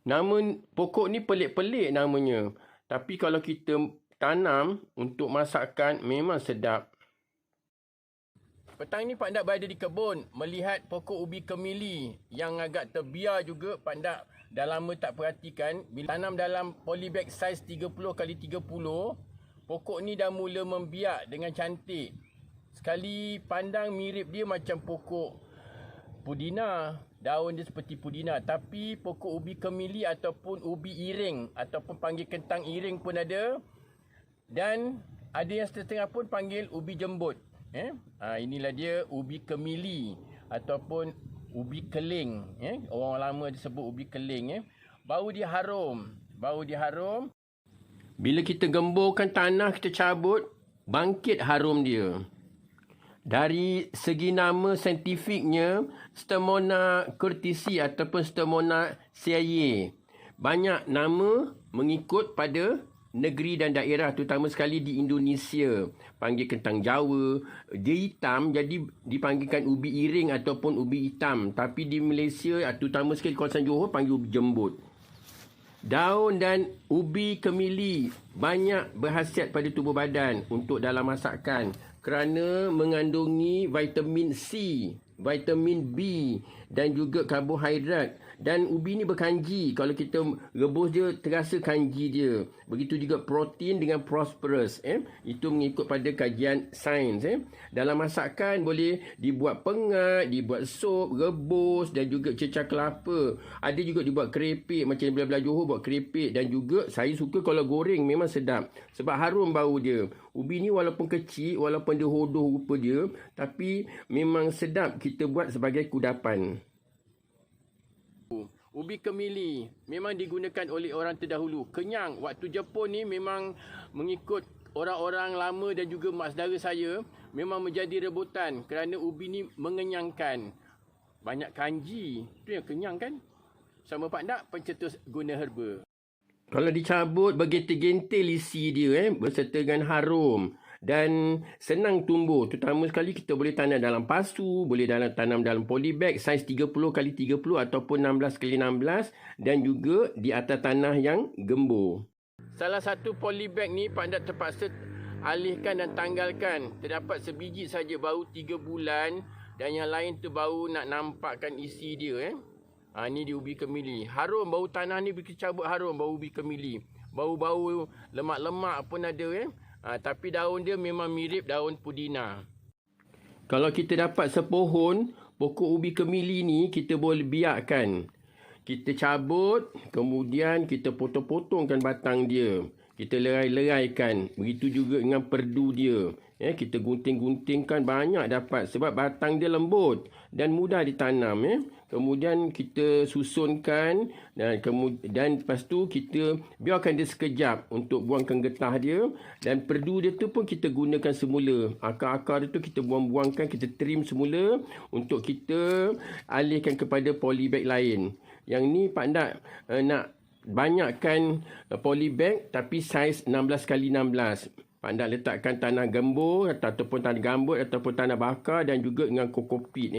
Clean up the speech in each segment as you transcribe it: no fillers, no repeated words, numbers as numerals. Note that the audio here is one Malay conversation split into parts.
Nama pokok ni pelik-pelik namanya. Tapi kalau kita tanam untuk masakan memang sedap. Petang ni Pak Ndak berada di kebun melihat pokok ubi kemili yang agak terbiar juga. Pak Ndak dah lama tak perhatikan. Bila tanam dalam polybag saiz 30x30, pokok ni dah mula membiak dengan cantik. Sekali pandang mirip dia macam pokok pudina. Daun dia seperti pudina. Tapi pokok ubi kemili ataupun ubi iring ataupun panggil kentang iring pun ada. Dan ada yang setengah pun panggil ubi jembut. Inilah dia ubi kemili ataupun ubi keling. Orang lama disebut ubi keling. Bau dia harum. Bila kita gemburkan tanah, kita cabut, bangkit harum dia. Dari segi nama saintifiknya, Stemona curtisi ataupun Stemona siaye. Banyak nama mengikut pada negeri dan daerah, terutama sekali di Indonesia. Panggil kentang Jawa, dia hitam jadi dipanggilkan ubi iring ataupun ubi hitam. Tapi di Malaysia, terutama sekali kawasan Johor, panggil ubi jembut. Daun dan ubi kemili banyak berkhasiat pada tubuh badan untuk dalam masakan kerana mengandungi vitamin C, vitamin B dan juga karbohidrat. Dan ubi ni berkanji. Kalau kita rebus dia, terasa kanji dia. Begitu juga protein dengan prosperous. Itu mengikut pada kajian sains. Dalam masakan boleh dibuat pengat, dibuat sup, rebus dan juga cecah kelapa. Ada juga dibuat keripik. Macam belah-belah Johor buat keripik. Dan juga saya suka kalau goreng memang sedap. Sebab harum bau dia. Ubi ni walaupun kecil, walaupun dia hodoh rupa dia, tapi memang sedap kita buat sebagai kudapan. Ubi kemili memang digunakan oleh orang terdahulu. Kenyang. Waktu Jepun ni memang mengikut orang-orang lama dan juga mak saudara saya, memang menjadi rebutan kerana ubi ni mengenyangkan. Banyak kanji. Itu yang kenyang kan? Sama Pak Ndak, pencetus guna herba. Kalau dicabut, bergentil-gentil isi dia berserta dengan harum. Dan senang tumbuh. Terutama sekali kita boleh tanam dalam pasu, boleh tanam dalam polybag saiz 30x30 ataupun 16x16 dan juga di atas tanah yang gembur. Salah satu polybag ni Pak Ndak terpaksa alihkan dan tanggalkan. Terdapat sebiji saja baru 3 bulan dan yang lain tu baru nak nampakkan isi dia. Ni di ubi kemili. Harum bau tanah ni kita cabut harum bau ubi kemili. Bau-bau lemak-lemak pun ada tapi daun dia memang mirip daun pudina. Kalau kita dapat sepohon pokok ubi kemili ni, kita boleh biarkan. Kita cabut, kemudian kita potong-potongkan batang dia. Kita lerai-leraikan. Begitu juga dengan perdu dia. Kita gunting-guntingkan banyak dapat sebab batang dia lembut dan mudah ditanam. Kemudian kita susunkan dan lepas tu kita biarkan dia sekejap untuk buangkan getah dia. Dan perdu dia tu pun kita gunakan semula. Akar-akar dia tu kita buang-buangkan, kita trim semula untuk kita alihkan kepada polybag lain. Yang ni Pak Ndak nak banyakkan polybag tapi saiz 16x16. Pak Ndak letakkan tanah gembur ataupun tanah gambut ataupun tanah bakar dan juga dengan kokopit.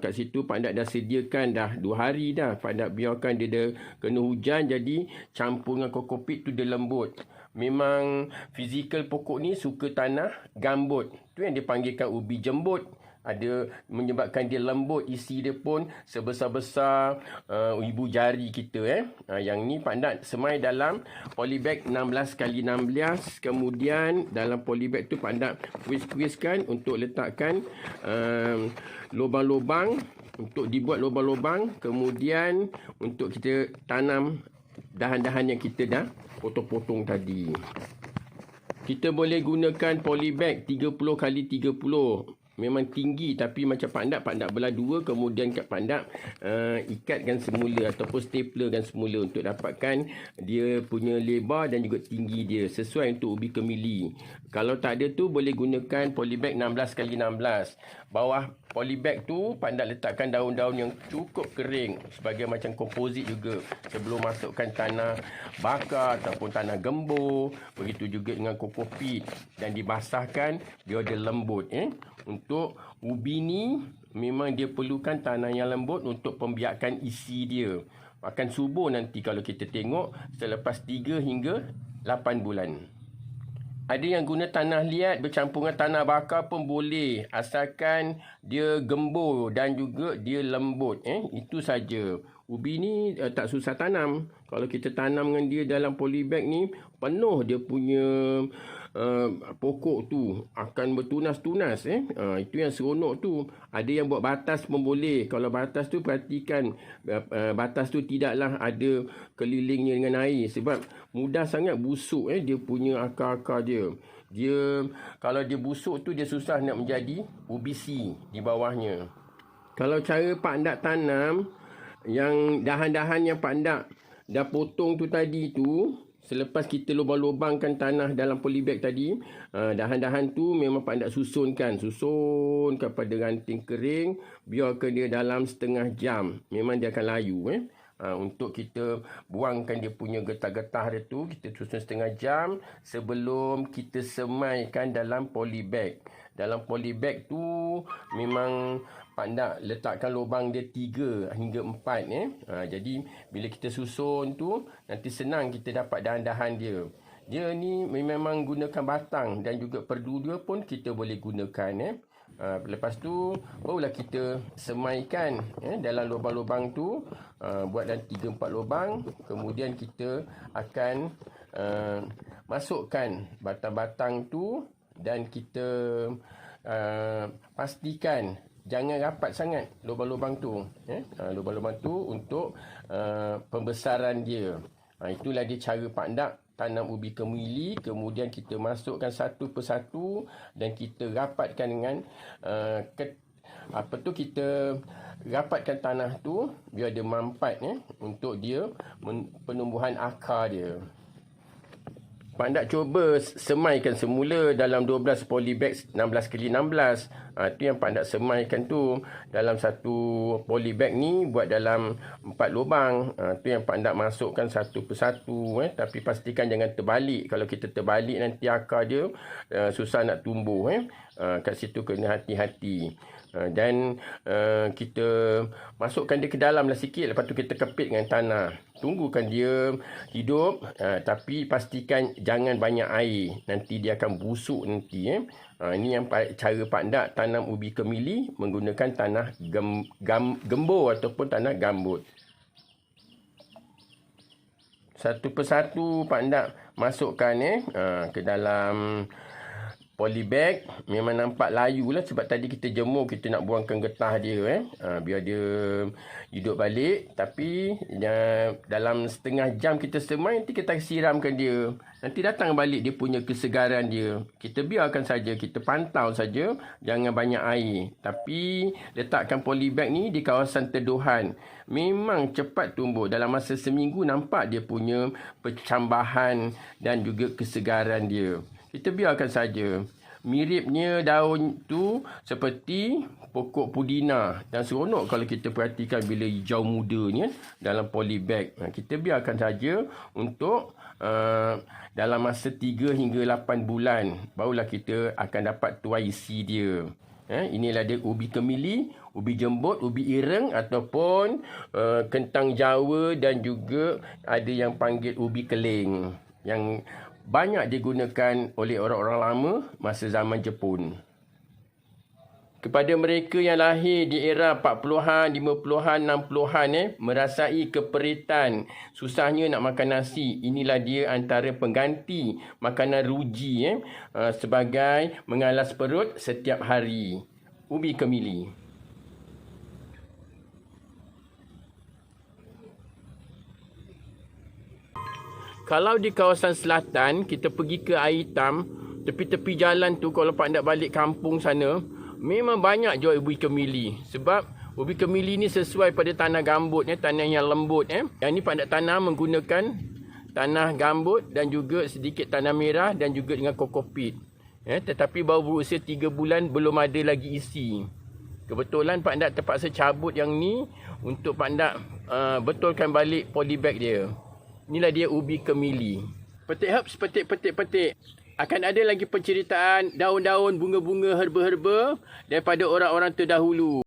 Kat situ Pak Ndak dah sediakan dah 2 hari dah. Pak Ndak biarkan dia dah kena hujan jadi campur dengan kokopit tu dia lembut. Memang fizikal pokok ni suka tanah gambut. Tu yang dipanggilkan ubi jembut. Ada menyebabkan dia lembut, isi dia pun sebesar-besar ibu jari kita. Yang ni Pak Ndak semai dalam polybag 16x16. Kemudian dalam polybag tu Pak Ndak kuis-kuiskan untuk letakkan lubang-lubang, untuk dibuat lubang-lubang. Kemudian untuk kita tanam dahan-dahan yang kita dah potong-potong tadi. Kita boleh gunakan polybag 30x30. Memang tinggi tapi macam Pak Ndak belah 2, kemudian Pak Ndak ikatkan semula ataupun staplerkan semula untuk dapatkan dia punya lebar dan juga tinggi dia sesuai untuk ubi kemili. Kalau tak ada tu boleh gunakan polybag 16x16. Bawah polybag tu Pak Ndak letakkan daun-daun yang cukup kering sebagai macam komposit juga sebelum masukkan tanah bakar ataupun tanah gembur. Begitu juga dengan kokopit dan dibasahkan biar dia lembut. Untuk ubi ni memang dia perlukan tanah yang lembut untuk pembiakan isi dia. akan subur nanti kalau kita tengok selepas 3 hingga 8 bulan. Ada yang guna tanah liat bercampur dengan tanah bakar pun boleh, asalkan dia gembur dan juga dia lembut. Itu saja. Ubi ni tak susah tanam. Kalau kita tanam dengan dia dalam polybag ni, penuh dia punya pokok tu akan bertunas-tunas. Itu yang seronok tu. Ada yang buat batas pun boleh. Kalau batas tu perhatikan, batas tu tidaklah ada kelilingnya dengan air, sebab mudah sangat busuk dia punya akar-akar dia. Kalau dia busuk tu, dia susah nak menjadi ubi C di bawahnya. Kalau cara Pak Ndak tanam, yang dahan-dahan yang Pak Ndak dah potong tu tadi tu, selepas kita lubang-lubangkan tanah dalam polybag tadi, dahan-dahan tu memang Pak Ndak susunkan pada ranting kering, biarkan dia dalam setengah jam. Memang dia akan layu. Untuk kita buangkan dia punya getah-getah dia tu, kita susun setengah jam sebelum kita semaikan dalam polybag. Dalam polybag tu memang Pak Ndak letakkan lubang dia 3 hingga 4. Jadi bila kita susun tu, nanti senang kita dapat dahan-dahan dia. Dia ni memang gunakan batang dan juga perdua pun kita boleh gunakan. Lepas tu barulah kita semaikan dalam lubang-lubang tu, buat dalam 3-4 lubang. Kemudian kita akan masukkan batang-batang tu dan kita pastikan jangan rapat sangat lubang-lubang tu. Lubang-lubang tu untuk pembesaran dia. Itulah dia cara Pak Ndak tanam ubi kemili. Kemudian kita masukkan satu persatu dan kita rapatkan dengan kita rapatkan tanah tu biar dia mampat untuk dia penumbuhan akar dia. Pak Ndak cuba semaikan semula dalam 12 polybag 16x16. Itu yang Pak Ndak semaikan tu. Dalam satu polybag ni buat dalam 4 lubang. Itu yang Pak Ndak masukkan satu persatu. Tapi pastikan jangan terbalik. Kalau kita terbalik nanti akar dia susah nak tumbuh. Kat situ kena hati-hati. Dan kita masukkan dia ke dalam lah sikit. Lepas tu kita kepit dengan tanah. Tunggukan dia hidup, tapi pastikan jangan banyak air. Nanti dia akan busuk nanti. Ini yang cara Pak Ndak tanam ubi kemili menggunakan tanah gembur ataupun tanah gambut. Satu persatu Pak Ndak masukkan ke dalam polybag. Memang nampak layu lah sebab tadi kita jemur, kita nak buangkan getah dia biar dia hidup balik. Tapi dalam setengah jam kita semai, nanti kita siramkan dia. Nanti datang balik dia punya kesegaran dia. Kita biarkan saja, kita pantau saja, jangan banyak air. Tapi letakkan polybag ni di kawasan teduhan. Memang cepat tumbuh. Dalam masa seminggu nampak dia punya percambahan dan juga kesegaran dia. Kita biarkan saja. Miripnya daun tu seperti pokok pudina. Dan seronok kalau kita perhatikan bila hijau mudanya dalam polybag. Kita biarkan saja untuk dalam masa 3 hingga 8 bulan. Barulah kita akan dapat tuai isi dia. Inilah dia ubi kemili, ubi jembut, ubi ireng ataupun kentang Jawa dan juga ada yang panggil ubi keling. Yang banyak digunakan oleh orang-orang lama masa zaman Jepun. Kepada mereka yang lahir di era 40-an, 50-an, 60-an merasai keperitan, susahnya nak makan nasi. Inilah dia antara pengganti makanan ruji sebagai mengalas perut setiap hari. Ubi kemili. Kalau di kawasan selatan, kita pergi ke Air Hitam, tepi-tepi jalan tu, kalau Pak Ndak balik kampung sana, memang banyak jual ubi kemili. Sebab ubi kemili ni sesuai pada tanah gambut, tanah yang lembut. Yang ni Pak Ndak tanam menggunakan tanah gambut dan juga sedikit tanah merah dan juga dengan kokopit. Tetapi baru berusia 3 bulan, belum ada lagi isi. Kebetulan Pak Ndak terpaksa cabut yang ni untuk Pak Ndak betulkan balik polybag dia. Inilah dia ubi kemili. Petik herbs, petik. Akan ada lagi penceritaan daun-daun, bunga-bunga, herba-herba daripada orang-orang terdahulu.